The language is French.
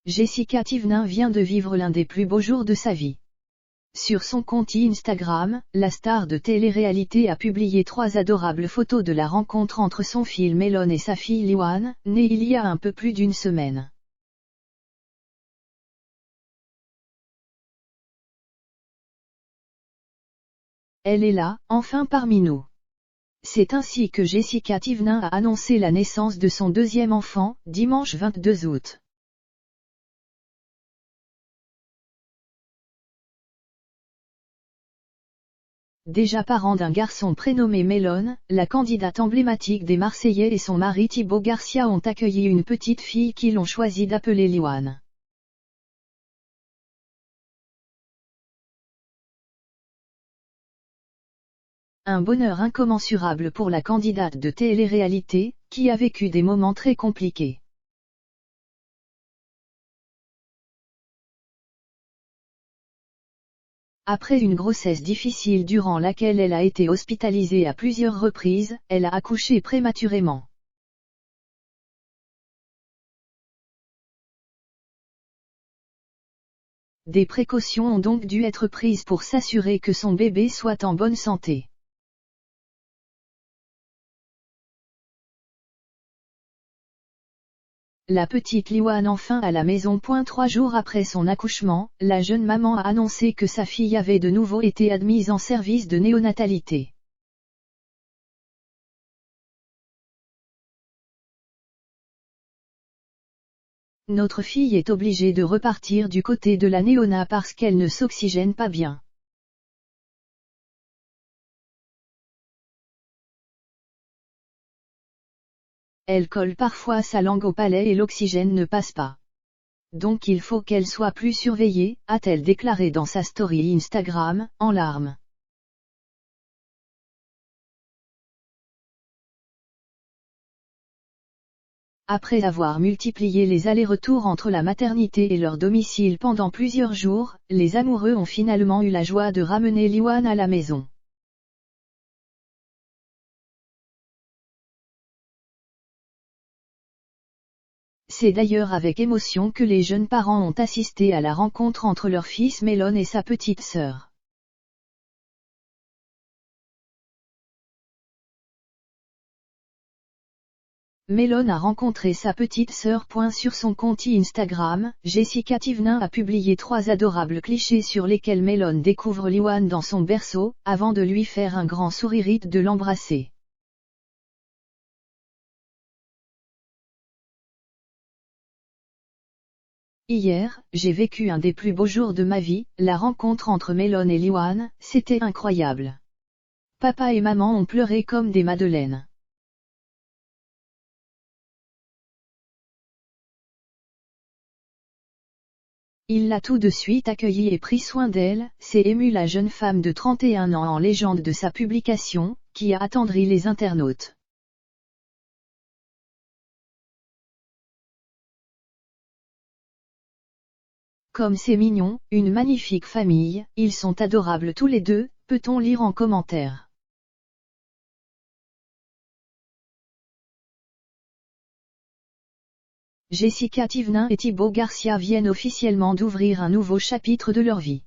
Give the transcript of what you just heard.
Jessica Thivenin vient de vivre l'un des plus beaux jours de sa vie. Sur son compte Instagram, la star de télé-réalité a publié 3 adorables photos de la rencontre entre son fils Melon et sa fille Liwan, née il y a un peu plus d'une semaine. Elle est là, enfin parmi nous. C'est ainsi que Jessica Thivenin a annoncé la naissance de son deuxième enfant, dimanche 22 août. Déjà parent d'un garçon prénommé Melon, la candidate emblématique des Marseillais et son mari Thibaut Garcia ont accueilli une petite fille qu'ils ont choisi d'appeler Liwan. Un bonheur incommensurable pour la candidate de télé-réalité, qui a vécu des moments très compliqués. Après une grossesse difficile durant laquelle elle a été hospitalisée à plusieurs reprises, elle a accouché prématurément. Des précautions ont donc dû être prises pour s'assurer que son bébé soit en bonne santé. La petite Liwan enfin à la maison. 3 jours après son accouchement, la jeune maman a annoncé que sa fille avait de nouveau été admise en service de néonatalité. Notre fille est obligée de repartir du côté de la néonat parce qu'elle ne s'oxygène pas bien. Elle colle parfois sa langue au palais et l'oxygène ne passe pas. Donc il faut qu'elle soit plus surveillée, a-t-elle déclaré dans sa story Instagram, en larmes. Après avoir multiplié les allers-retours entre la maternité et leur domicile pendant plusieurs jours, les amoureux ont finalement eu la joie de ramener Liwan à la maison. C'est d'ailleurs avec émotion que les jeunes parents ont assisté à la rencontre entre leur fils Melon et sa petite sœur. Melon a rencontré sa petite sœur. Sur son compte Instagram, Jessica Thivenin a publié 3 adorables clichés sur lesquels Melon découvre Liwan dans son berceau, avant de lui faire un grand sourire et de l'embrasser. Hier, j'ai vécu un des plus beaux jours de ma vie, la rencontre entre Melon et Liwan, c'était incroyable. Papa et maman ont pleuré comme des madeleines. Il l'a tout de suite accueillie et pris soin d'elle, s'est émue la jeune femme de 31 ans en légende de sa publication, qui a attendri les internautes. Comme c'est mignon, une magnifique famille, ils sont adorables tous les deux, peut-on lire en commentaire. Jessica Thivenin et Thibaut Garcia viennent officiellement d'ouvrir un nouveau chapitre de leur vie.